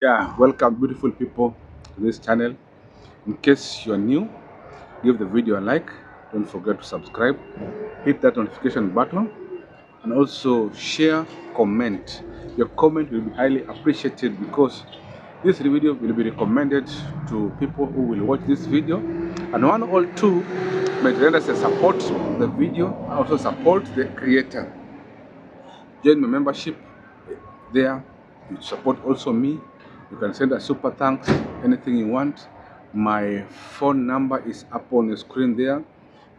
Yeah, welcome beautiful people to this channel. In case you are new, give the video a like. Don't forget to subscribe. Hit that notification button and also share, comment. Your comment will be highly appreciated because this video will be recommended to people who will watch this video. And one or two may render us a support the video and also support the creator. Join my membership there. You support also me. You can send a super thanks, anything you want. My phone number is up on the screen there.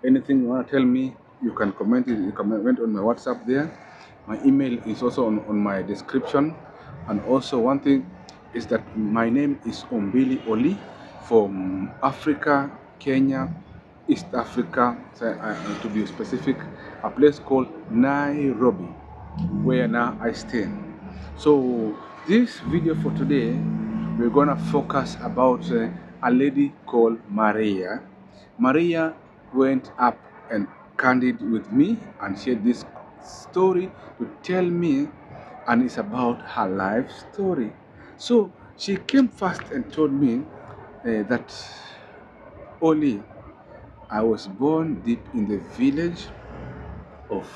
Anything you want to tell me, you can comment it. You can comment on my WhatsApp there. My email is also on my description. And also one thing is that my name is Ombili Oli from Africa, Kenya, East Africa, to be specific, a place called Nairobi, where now I stay. So this video for today, we're gonna focus about a lady called Maria. Maria went up and candid with me and shared this story to tell me, and it's about her life story. So she came first and told me that only I was born deep in the village of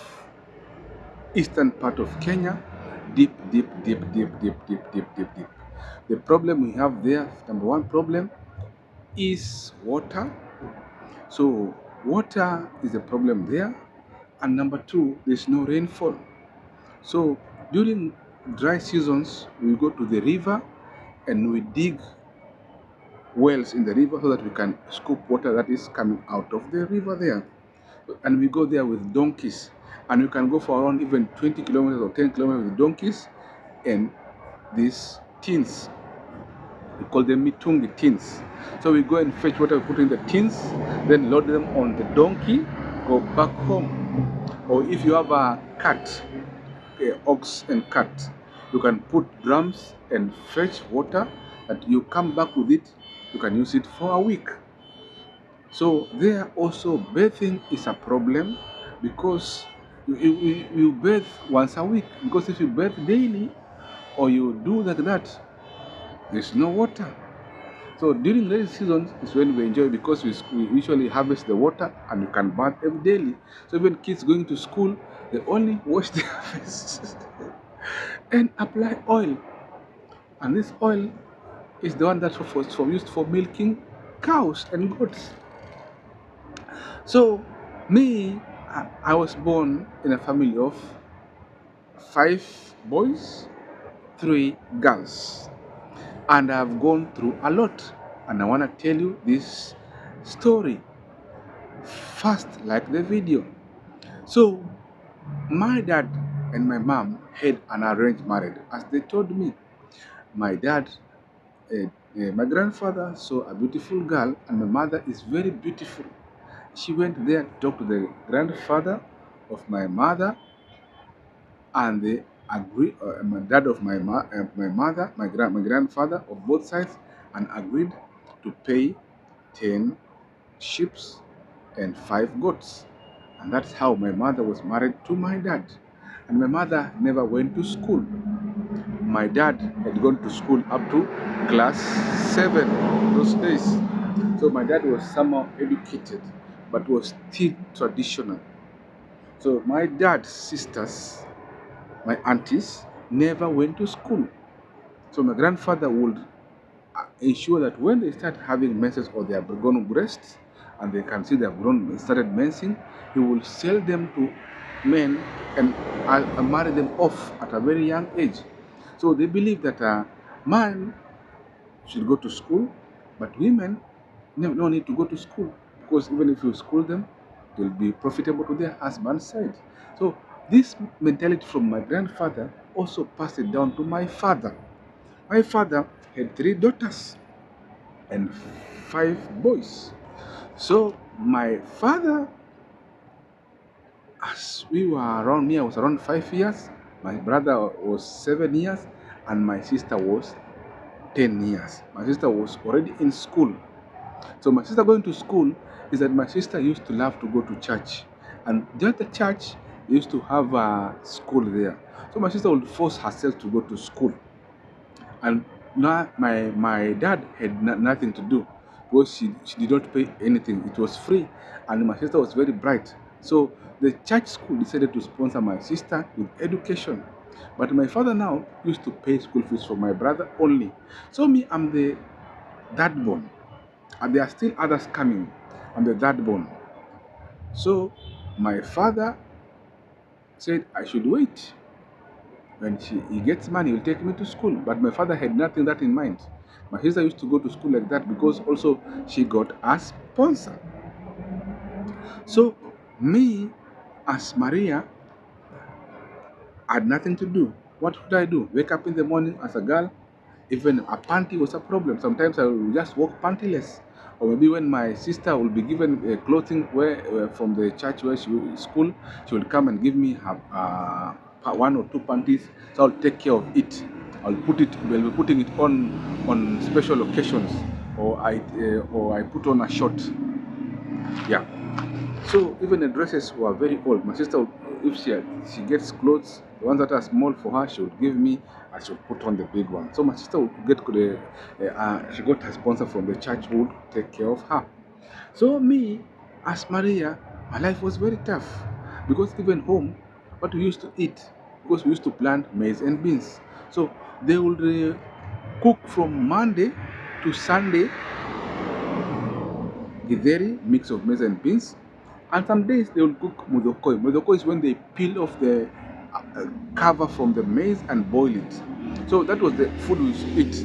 eastern part of Kenya, deep, deep, deep, deep, deep, deep, deep, deep, deep. The problem we have there, number one problem, is water. So water is a problem there. And number two, there's no rainfall. So during dry seasons, we go to the river and we dig wells in the river so that we can scoop water that is coming out of the river there. And we go there with donkeys. And we can go for around even 20 kilometers or 10 kilometers with donkeys and these tins. We call them mitungi tins. So we go and fetch water, we put in the tins, then load them on the donkey, go back home. Or if you have a cat, ox and cat, you can put drums and fetch water that you come back with it, you can use it for a week. So there also bathing is a problem because you bathe once a week, because if you bathe daily or you do like that, there's no water. So during rainy seasons is when we enjoy because we usually harvest the water and you can bath every daily. So even kids going to school, they only wash their faces and apply oil. And this oil is the one that's used for milking cows and goats. So me, I was born in a family of 5 boys, 3 girls, and I've gone through a lot. And I want to tell you this story first, like the video. So my dad and my mom had an arranged marriage, as they told me. My dad, my grandfather saw a beautiful girl, and my mother is very beautiful. She went there to talk to the grandfather of my mother, and they agreed. My dad of my mother, my grandfather of both sides, and agreed to pay 10 sheep and 5 goats, and that's how my mother was married to my dad. And my mother never went to school. My dad had gone to school up to class 7 those days. So my dad was somehow educated, but was still traditional. So my dad's sisters, my aunties, never went to school. So my grandfather would ensure that when they start having menses or they have grown breasts and they can see they have grown started mensing, he will sell them to men and marry them off at a very young age. So they believe that a man should go to school, but women no need to go to school because even if you school them, they'll be profitable to their husband's side. So this mentality from my grandfather also passed it down to my father. My father had 3 daughters and 5 boys. So my father, as we were around me, I was around 5 years. My brother was 7 years, and my sister was 10 years. My sister was already in school. So my sister going to school is that my sister used to love to go to church, and just the church used to have a school there. So my sister would force herself to go to school, and Now, my dad had nothing to do because she did not pay anything. It was free, and my sister was very bright. So the church school decided to sponsor my sister with education. But my father now used to pay school fees for my brother only. So me, I'm the third born, and there are still others coming. I'm the third born. So my father said I should wait. When he gets money, he'll take me to school. But my father had nothing that in mind. My sister used to go to school like that because also she got a sponsor. So me, as Maria, had nothing to do. What could I do? Wake up in the morning as a girl. Even a panty was a problem. Sometimes I would just walk pantyless. Or maybe when my sister will be given clothing from the church where she school, she will come and give me her, one or two panties. So I'll take care of it. We'll be putting it on special occasions, or I put on a short. Yeah. So even the dresses were very old. My sister, if she gets clothes, the ones that are small for her, she would give me. I should put on the big one. So my sister would get she got her sponsor from the church who would take care of her. So me, as Maria, my life was very tough because even home, what we used to eat, because we used to plant maize and beans. So they would cook from Monday to Sunday githeri, mix of maize and beans. And some days they will cook mudokoi. Mudokoi is when they peel off the cover from the maize and boil it. So that was the food we used to eat.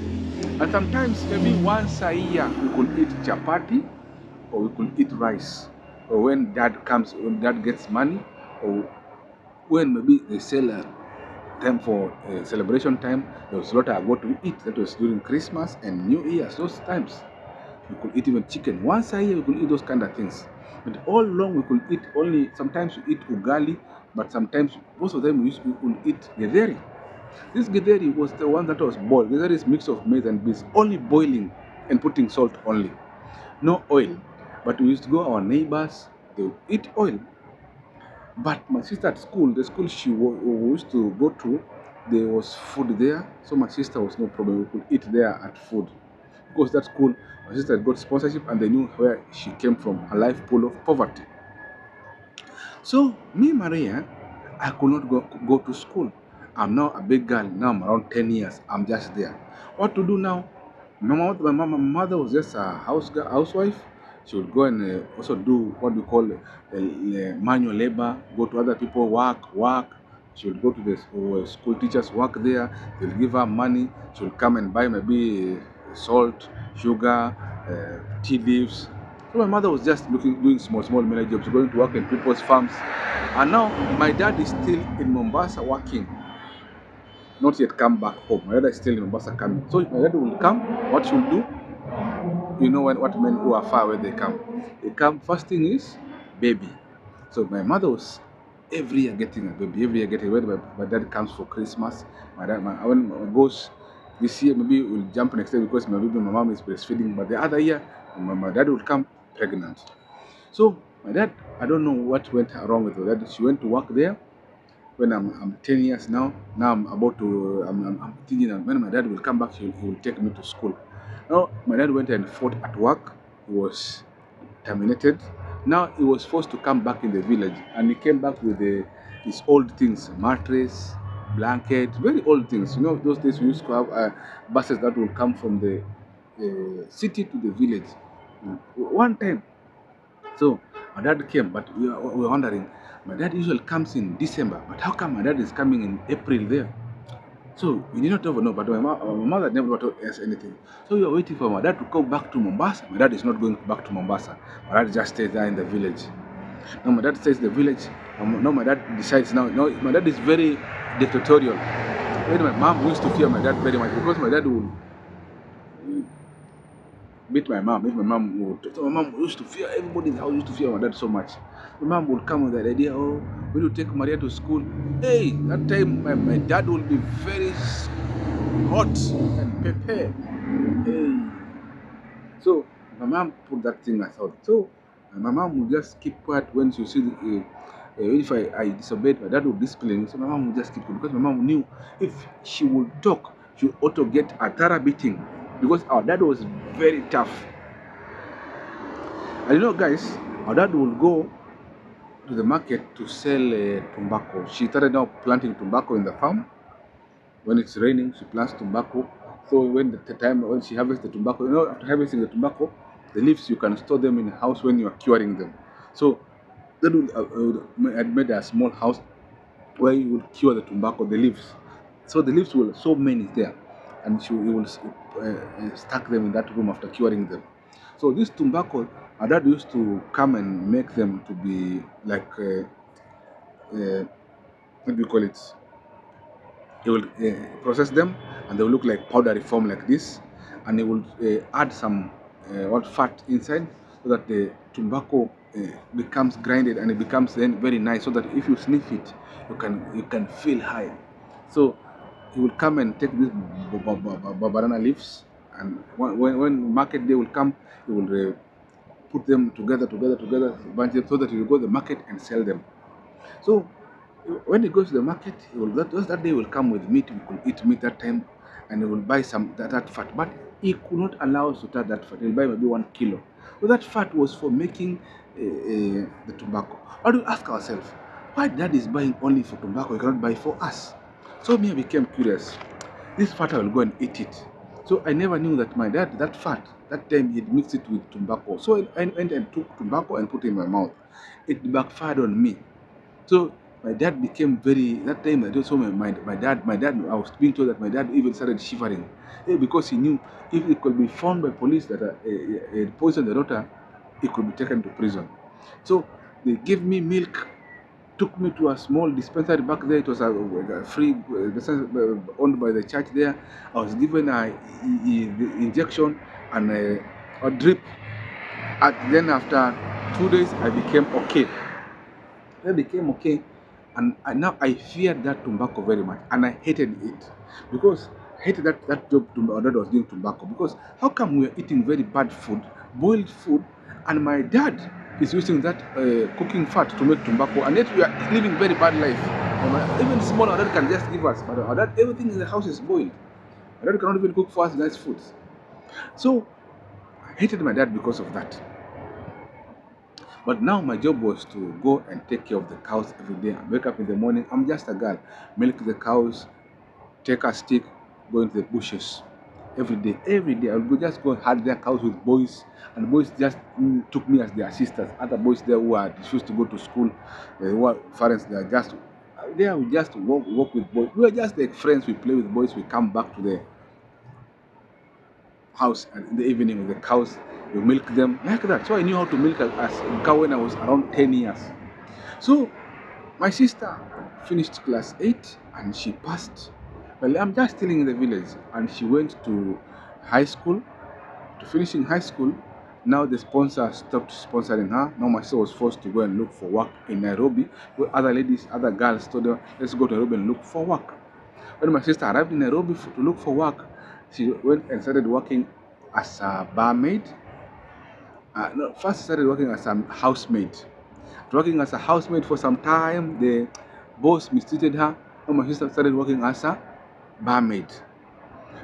And sometimes, maybe once a year, we could eat chapati, or we could eat rice. Or when dad gets money, or when maybe they sell time for celebration time, there was a lot I go to eat. That was during Christmas and New Year's, those times. We could eat even chicken. Once a year, we could eat those kind of things. But all along, we could eat only, sometimes we eat ugali, but sometimes, most of them, we could eat githeri. This githeri was the one that was boiled. Githeri is mix of maize and beans, only boiling and putting salt only. No oil. But we used to go our neighbors, they would eat oil. But my sister at school, the school we used to go to, there was food there. So my sister was no problem. We could eat there at food. Because that school, my sister got sponsorship and they knew where she came from, a life full of poverty. So me, Maria, I could not go to school. I'm now a big girl. Now I'm around 10 years. I'm just there. What to do now? My mother was just a housewife. She would go and also do what we call manual labor, go to other people, work. She would go to the school teachers, work there. They'll give her money. She will come and buy maybe salt, sugar, tea leaves. So my mother was just doing small menial jobs, going to work in people's farms. And now my dad is still in Mombasa working, not yet come back home. My dad is still in Mombasa coming. So my dad will come, what she'll do, what men who are far away they come. They come, first thing is baby. So my mother was every year getting a baby, every year getting, when my dad comes for Christmas, when goes this year, maybe we'll jump next year because my mom is breastfeeding, but the other year, my dad will come pregnant. So my dad, I don't know what went wrong with her dad. She went to work there when I'm 10 years now. Now I'm about to, I'm thinking that when my dad will come back, he will take me to school. Now, my dad went and fought at work. He was terminated. Now, he was forced to come back in the village. And he came back with his old things, mattress, blanket, very old things. You know, those days we used to have buses that will come from the city to the village. One time, so my dad came, but we were wondering, my dad usually comes in December, but how come my dad is coming in April there? So we did not ever know, but my mother never told us anything. So we were waiting for my dad to come back to Mombasa. My dad is not going back to Mombasa. My dad just stays there in the village. Now my dad stays in the village. Now my dad decides now. No, my dad is very dictatorial. When my mom used to fear my dad very much because my dad would beat my mom. If my mom would, so my mom used to fear, everybody in the house used to fear my dad so much. My mom would come with that idea, oh, when you take Maria to school, hey, that time my dad will be very hot and prepared. Hey. So my mom put that thing aside. So my mom would just keep quiet when she see if I disobeyed, my dad would discipline me. So my mom would just keep quiet because my mom knew if she would talk, she ought to get a thorough beating because our dad was very tough. And you know, guys, our dad will go to the market to sell tobacco. She started now planting tobacco in the farm. When it's raining, she plants tobacco. So when the time when she harvests the tobacco, you know, after harvesting the tobacco, the leaves you can store them in a house when you are curing them. So that had made a small house where you will cure the tobacco, the leaves. So the leaves will so many there, and you will stack them in that room after curing them. So this tobacco, my dad used to come and make them to be like what do you call it? He will process them, and they will look like powdery form like this, and he will add some what fat inside so that the tobacco becomes grinded and it becomes then very nice. So that if you sniff it, you can feel high. So he will come and take these banana leaves, and when market day will come, he will put them together, bunch them so that he will go to the market and sell them. So when he goes to the market, that day will come with meat. We could eat meat that time, and he will buy some that fat. But he could not allow us to touch that fat. He'll buy maybe 1 kilo. So that fat was for making the tobacco. But we ask ourselves, why dad is buying only for tobacco? He cannot buy for us. So me, I became curious. This fat, I will go and eat it. So I never knew that my dad, that fat, that time he'd mixed it with tobacco. So I went and took tobacco and put it in my mouth. It backfired on me. So my dad became very, that time I just saw my dad, I was being told that my dad even started shivering. Because he knew if it could be found by police that poisoned the daughter, he could be taken to prison. So they gave me milk, took me to a small dispensary back there. It was a free dispensary owned by the church there. I was given a injection and a drip. And then after 2 days, I became okay. I became okay, and now I feared that tobacco very much, and I hated it because I hated that job that was doing tobacco. Because how come we are eating very bad food, boiled food, and my dad is using that cooking fat to make tobacco, and yet we are living very bad life. Even small, our dad can just give us, but our dad, everything in the house is boiled. My dad cannot even cook for us nice foods. So I hated my dad because of that. But now my job was to go and take care of the cows every day. I wake up in the morning, I'm just a girl, milk the cows, take a stick, go into the bushes every day. Every day I would just go and herd their cows with boys, and boys just took me as their sisters. Other boys there who are refused to go to school, who are parents, they are just there. We just walk with boys. We are just like friends. We play with boys. We come back to the house and in the evening with the cows. You milk them like that. So I knew how to milk a cow when I was around 10 years. So my sister finished class 8 and she passed. Well, I'm just still in the village, and she went to high school. To finishing high school, now the sponsor stopped sponsoring her. Now my sister was forced to go and look for work in Nairobi, where other ladies, other girls told her, let's go to Nairobi and look for work. When my sister arrived in Nairobi to look for work, she went and started working as a barmaid. No, first started working as a housemaid. Working as a housemaid for some time, the boss mistreated her. Now my sister started working as a barmaid.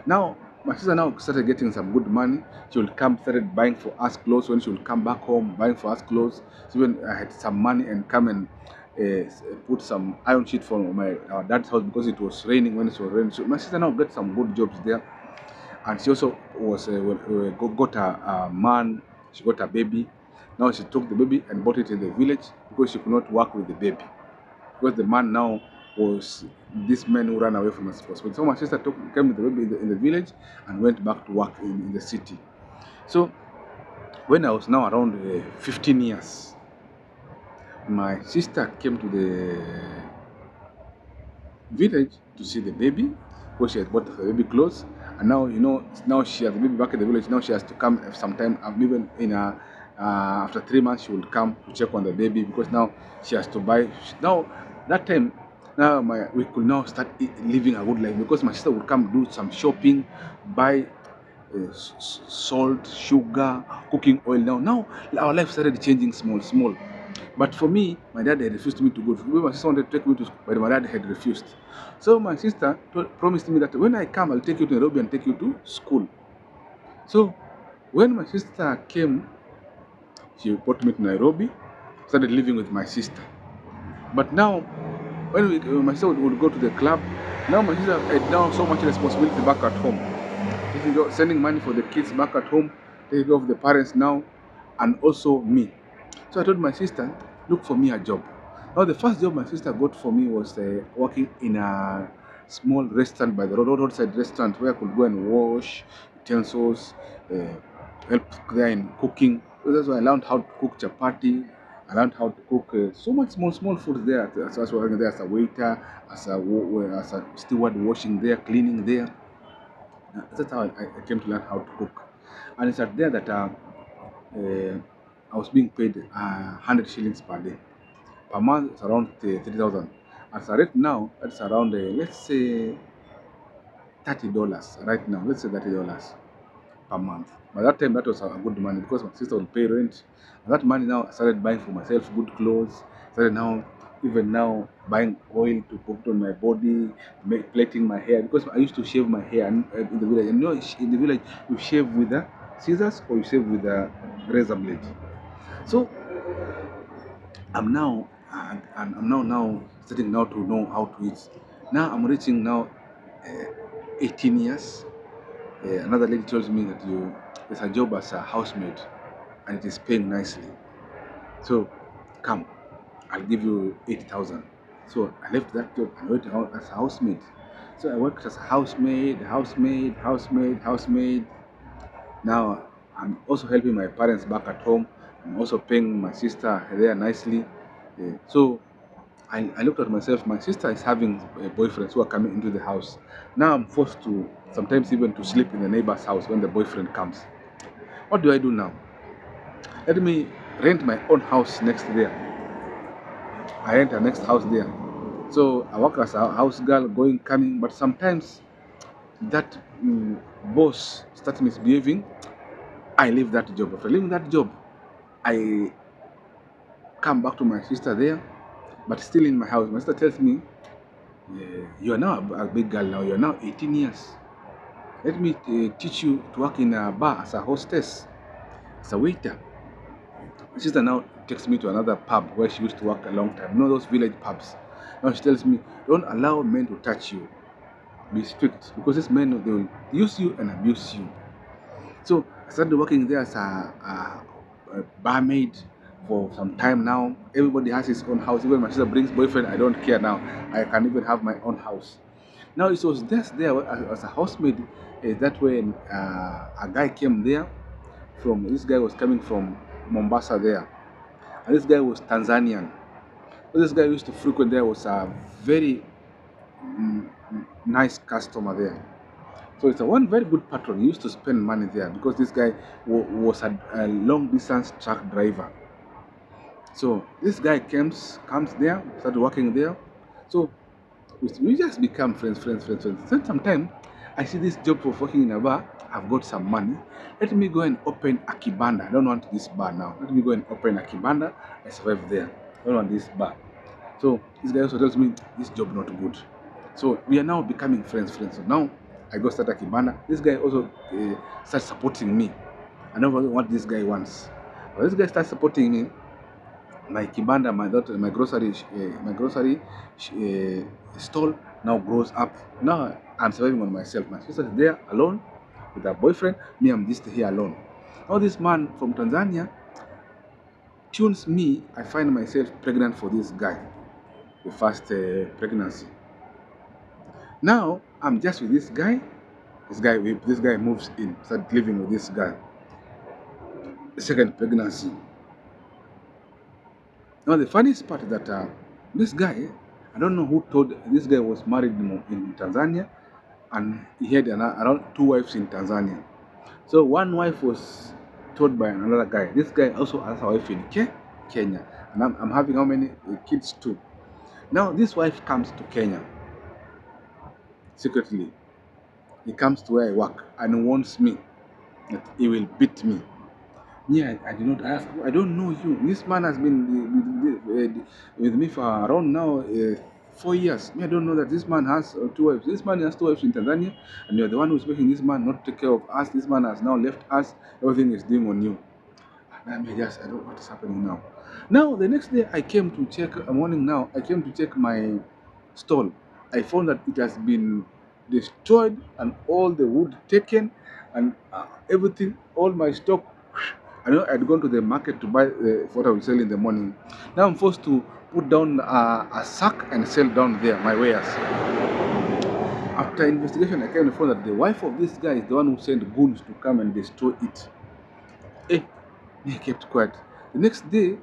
Now my sister now started getting some good money. She will come, started buying for us clothes. When she will come back home, buying for us clothes. So when I had some money and come and put some iron sheet for our dad's house because it was raining. When it was raining, so my sister now got some good jobs there, and she also was got a man. She got a baby. Now she took the baby and brought it in the village because she could not work with the baby. Because the man now was this man who ran away from his responsibility. So my sister came with the baby in the village and went back to work in the city. So when I was now around 15 years, my sister came to the village to see the baby because she had bought the baby clothes. And now, now she has the baby back in the village. Now she has to come sometime, even in after 3 months, she will come to check on the baby because now she has to buy. Now, that time, now we could now start living a good life because my sister would come do some shopping, buy salt, sugar, cooking oil. Now our life started changing small. But for me, my dad had refused me to go. When my sister wanted to take me to school, but my dad had refused. So my sister promised me that when I come, I'll take you to Nairobi and take you to school. So when my sister came, she brought me to Nairobi, started living with my sister. But now, when my sister would go to the club, now my sister had now so much responsibility back at home. Sending money for the kids back at home, taking care of the parents now, and also me. So I told my sister, look for me a job. Now the first job my sister got for me was working in a small restaurant by the roadside restaurant where I could go and wash utensils, uh, help there in cooking. So that's why I learned how to cook chapati. I learned how to cook so much small food there. As I was working there as a waiter, as a steward, washing there, cleaning there. That's how I came to learn how to cook. And it's at there that I was being paid 100 shillings per day. Per month, it's around 3,000. As I rate now, that's around, let's say, $30 right now. Let's say $30 per month. By that time, that was a good money because my sister would pay rent. And that money now, I started buying for myself good clothes. Started now, even now, buying oil to put on my body, plaiting my hair because I used to shave my hair in the village. And you know, in the village, you shave with the scissors or you shave with a razor blade. So I'm now starting now to know how to eat. Now I'm reaching now 18 years. Another lady tells me that there's a job as a housemaid and it is paying nicely. So come, I'll give you 80,000. So I left that job and went out as a housemaid. So I worked as a housemaid. Now I'm also helping my parents back at home. I'm also paying my sister there nicely. So I looked at myself. My sister is having boyfriends who are coming into the house. Now I'm forced to sometimes even to sleep in the neighbor's house when the boyfriend comes. What do I do now? Let me rent my own house next there. I rent a next house there. So I work as a house girl, going, coming. But sometimes that boss starts misbehaving. I leave that job. After leaving that job, I come back to my sister there, but still in my house. My sister tells me, you are now a big girl now. You are now 18 years. Let me teach you to work in a bar as a hostess, as a waiter. My sister now takes me to another pub where she used to work a long time. You know those village pubs. Now she tells me, don't allow men to touch you. Be strict because these men they will use you and abuse you. So I started working there as a barmaid for some time now. Everybody has his own house. Even my sister brings boyfriend, I don't care now. I can even have my own house. Now it was just there as a housemaid. That when a guy came there from this guy was coming from Mombasa there, and this guy was Tanzanian. So this guy used to frequent there was a very nice customer there. So it's a one very good patron. He used to spend money there because this guy was a long distance truck driver. So this guy comes there, started working there. So we just become friends. Then sometime I see this job of working in a bar. I've got some money. Let me go and open a kibanda. I don't want this bar now. Let me go and open a kibanda. I survive there. I don't want this bar. So this guy also tells me this job not good. So we are now becoming friends. So now I go start a kibanda. This guy also starts supporting me. I don't know what this guy wants. But this guy starts supporting me. My kibanda, my grocery stall now grows up. Now I'm surviving on myself. My sister is there alone with her boyfriend. Me, I'm just here alone. Now this man from Tanzania tunes me. I find myself pregnant for this guy, the first pregnancy. Now I'm just with this guy. This guy moves in, start living with this guy. The second pregnancy. Now the funniest part is that this guy, I don't know who told this guy was married in Tanzania, and he had around two wives in Tanzania. So one wife was told by another guy. This guy also has a wife in Kenya, and I'm having how many kids too. Now this wife comes to Kenya secretly. He comes to where I work and warns me that he will beat me. Me, I did not ask. I don't know you. This man has been with me for around now 4 years. Me, I don't know that this man has two wives. This man has two wives in Tanzania, and you're the one who's making this man not take care of us. This man has now left us. Everything is doing on you. And I don't know what is happening now. Now, the next day, I came to check, morning now, I came to check my stall. I found that it has been destroyed and all the wood taken and everything, all my stock. I know I'd gone to the market to buy what I will sell in the morning. Now I'm forced to put down a sack and sell down there my wares. After investigation, I came to find that the wife of this guy is the one who sent goons to come and destroy it. Eh, I kept quiet. The next day,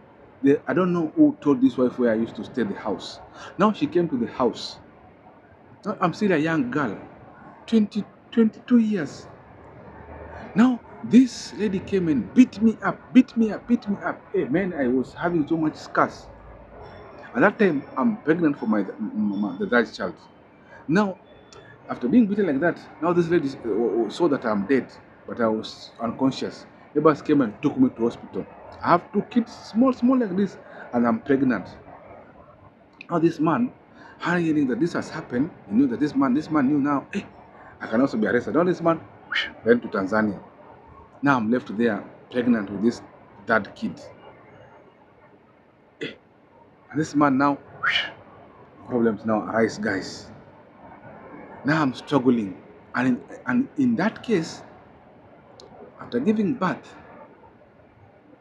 I don't know who told this wife where I used to stay the house. Now she came to the house. Now I'm still a young girl, 20, 22 years. Now this lady came and beat me up, beat me up, beat me up. Hey man, I was having so much scars. At that time, I'm pregnant for the dad's child. Now, after being beaten like that, now this lady saw that I'm dead, but I was unconscious. Neighbors came and took me to hospital. I have two kids, small, small like this, and I'm pregnant. Now this man, hearing that this has happened, he knew that this man knew now, hey, I can also be arrested. Now this man went to Tanzania. Now I'm left there, pregnant with this third kid. Hey, and this man now, problems now arise, guys. Now I'm struggling. And in that case, after giving birth,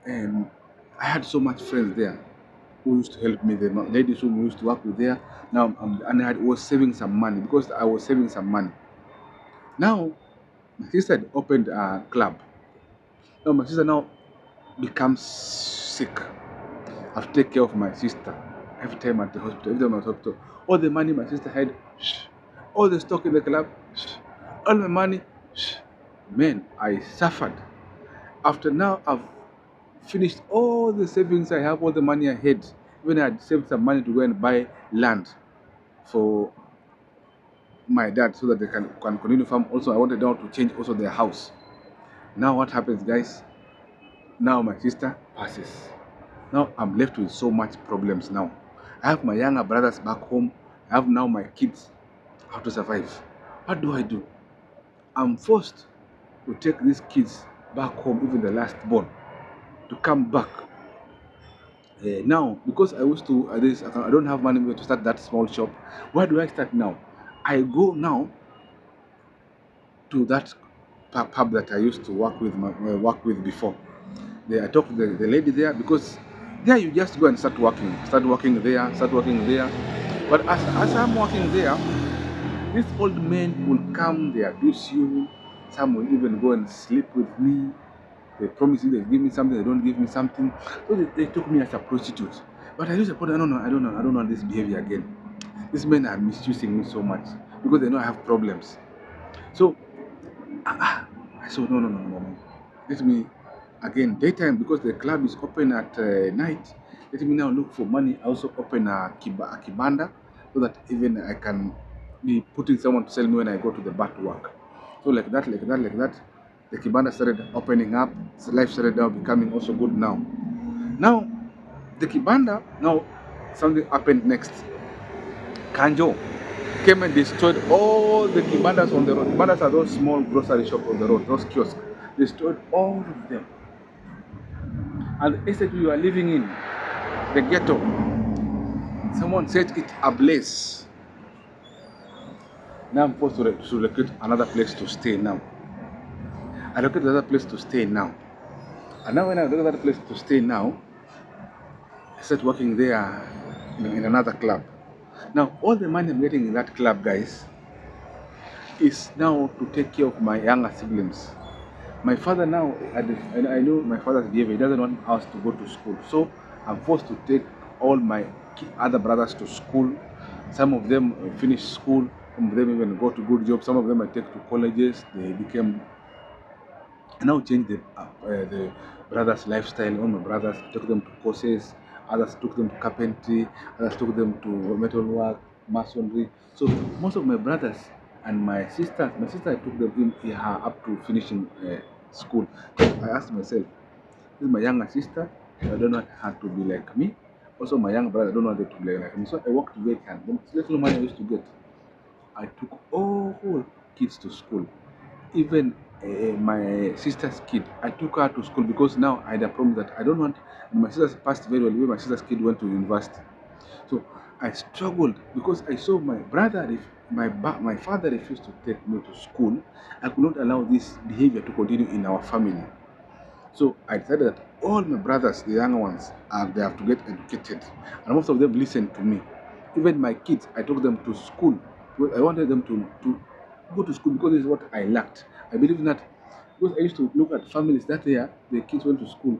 I had so much friends there who used to help me. The ladies who used to work with there. Now, and I was saving some money because I was saving some money. Now, my sister had opened a club. Now, my sister now becomes sick. I have to take care of my sister every time at the hospital. Every time at the hospital, all the money my sister had, all the stock in the club, all my money. Man, I suffered. After now, I've finished all the savings I have, all the money I had. Even I had saved some money to go and buy land for my dad so that they can continue farm. Also, I wanted now to change also their house. Now what happens, guys? Now my sister passes. Now I'm left with so much problems now. I have my younger brothers back home. I have now my kids. How to survive? What do I do? I'm forced to take these kids back home, even the last born, to come back. Now, because I used to, I don't have money to start that small shop. Where do I start now? I go now to that pub that I used to work with before. I talk to the lady there because there you just go and start working there. But as I'm working there, these old men will come, they abuse you. Some will even go and sleep with me. They promise me they'll give me something, they don't give me something. So they took me as a prostitute. But I used to put, I don't know this behavior again. These men are misusing me so much because they know I have problems. So I said, no. Let me, again, daytime, because the club is open at night, let me now look for money. I also open a kibanda so that even I can be putting someone to sell me when I go to the bar to work. So like that, the kibanda started opening up. Life started now becoming also good now. Now, the kibanda, now something happened next. Kanjo came and destroyed all the kibandas on the road. Kibandas are those small grocery shops on the road, those kiosks. Destroyed all of them. And the estate we were living in, the ghetto, someone set it ablaze. Now I'm forced to locate another place to stay now. I located another place to stay now. And now when I located another place to stay now, I started working there in another club. Now all the money I'm getting in that club, guys, is now to take care of my younger siblings. My father now, I know my father's behavior, he doesn't want us to go to school. So I'm forced to take all my other brothers to school. Some of them finish school, some of them even go to good jobs, some of them I take to colleges. They became, I now change the brothers' lifestyle. All my brothers, took them to courses, others took them to carpentry, others took them to metalwork, masonry. So most of my brothers and my sister I took them in her up to finishing school. I asked myself, This is my younger sister. I don't want her to be like me. Also, my younger brother, I don't want them to be like me. So I worked very hard. The little money I used to get, I took all kids to school. Even my sister's kid, I took her to school because now I had a problem that I don't want. My sister passed very well. When my sister's kid went to university, so I struggled because I saw my brother, my father refused to take me to school. I could not allow this behavior to continue in our family. So I decided that all my brothers, the younger ones, they have to get educated, and most of them listened to me. Even my kids, I took them to school. Because I wanted them to go to school because this is what I lacked. I believe in that because I used to look at families that year, the kids went to school,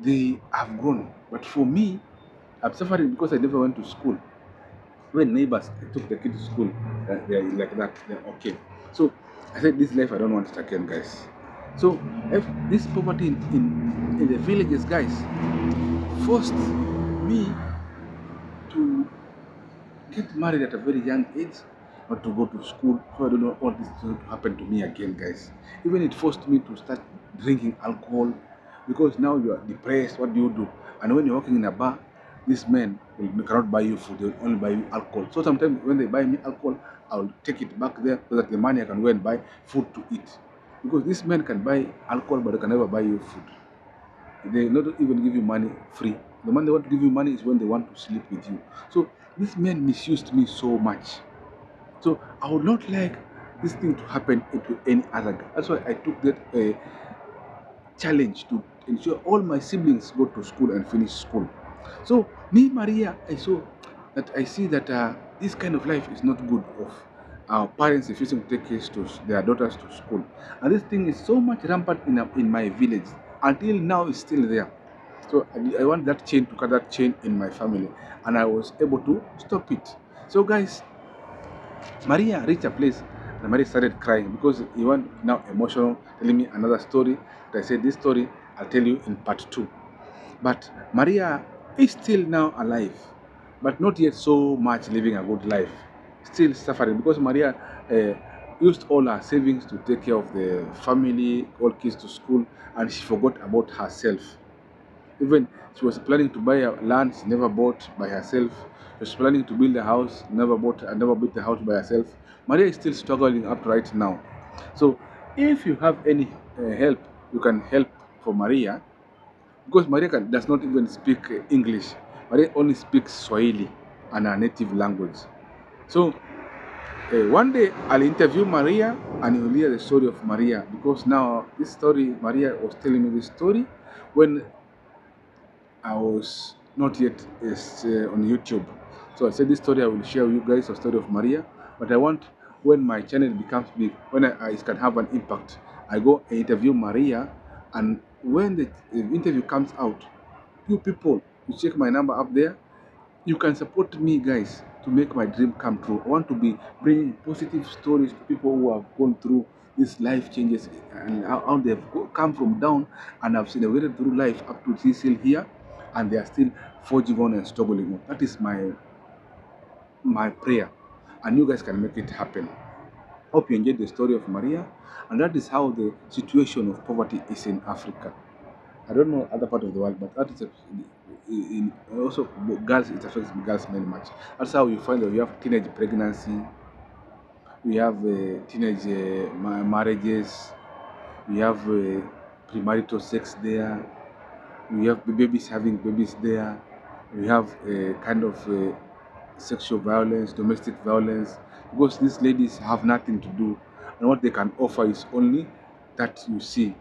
they have grown. But for me, I'm suffering because I never went to school. When neighbors took the kids to school, they're like that, they're okay. So I said, this life I don't want it again, guys. So if this poverty in the villages, guys, forced me to get married at a very young age, not to go to school. So I don't know what is going to happen to me again, guys. Even it forced me to start drinking alcohol because now you are depressed. What do you do? And when you're working in a bar, these men cannot buy you food, they will only buy you alcohol. So sometimes when they buy me alcohol, I'll take it back there so that the money I can go and buy food to eat. Because these men can buy alcohol, but they can never buy you food. They not even give you money free. The money they want to give you money is when they want to sleep with you. So these men misused me so much. So I would not like this thing to happen to any other guy. That's why I took that challenge to ensure all my siblings go to school and finish school. So me, Maria, I see that this kind of life is not good of our parents refusing to take kids to their daughters to school. And this thing is so much rampant in my village. Until now, it's still there. So I want that chain to cut that chain in my family, and I was able to stop it. So guys, Maria reached a place and Maria started crying because he went now emotional, telling me another story. But I said, this story I'll tell you in part 2. But Maria is still now alive, but not yet so much living a good life. Still suffering because Maria used all her savings to take care of the family, all kids to school, and she forgot about herself. Even she was planning to buy a land, she never bought by herself. She was planning to build a house, never built the house by herself. Maria is still struggling up right now. So if you have any help, you can help for Maria because Maria does not even speak English. Maria only speaks Swahili and her native language. So one day I'll interview Maria and you'll hear the story of Maria because now this story, Maria was telling me this story when I was not yet on YouTube. So I said this story I will share with you guys, a story of Maria. But I want when my channel becomes big, when I can have an impact, I go and interview Maria. And when the interview comes out, you people, you check my number up there. You can support me, guys, to make my dream come true. I want to be bringing positive stories to people who have gone through these life changes and how they've come from down and have seen a way through life up to this hill here, and they are still forging on and struggling on. That is my prayer, and you guys can make it happen. Hope you enjoyed the story of Maria, and that is how the situation of poverty is in Africa. I don't know other part of the world, but that is also girls. It affects girls very much. That's how you find that we have teenage pregnancy, we have teenage marriages, we have premarital sex there, we have babies having babies there, we have kind of sexual violence, domestic violence, because these ladies have nothing to do, and what they can offer is only that you see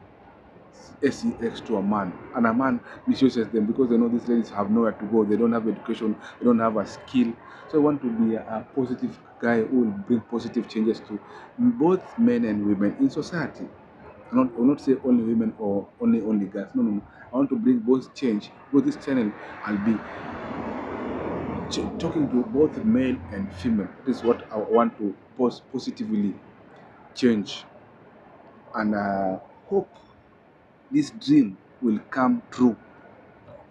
sex to a man, and a man misuses them because they know these ladies have nowhere to go, they don't have education, they don't have a skill. So I want to be a positive guy who will bring positive changes to both men and women in society. I will not say only women or only guys. No, no, no. I want to bring both change. With this channel, I'll be talking to both male and female. This is what I want to positively change, and hope this dream will come true.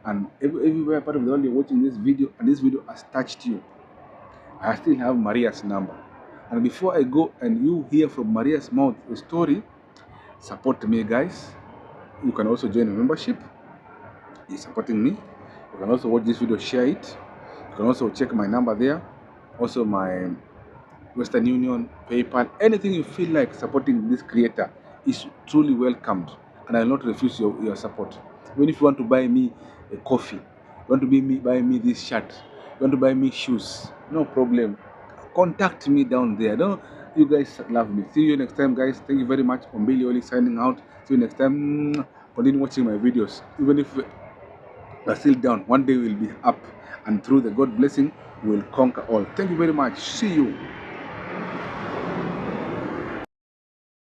And everywhere part of the world you're watching this video and this video has touched you, I still have Maria's number. And before I go and you hear from Maria's mouth the story, support me, guys. You can also join a membership. is supporting me. You can also watch this video, share it. You can also check my number there. Also my Western Union, PayPal, anything you feel like supporting this creator is truly welcomed, and I will not refuse your support. Even if you want to buy me a coffee, you want to buy me this shirt, you want to buy me shoes, no problem. Contact me down there. Don't you guys love me? See you next time, guys. Thank you very much. Ombili Oli signing out. See you next time. Continue watching my videos. Even if we're still down, one day we'll be up, and through the God blessing, we'll conquer all. Thank you very much. See you.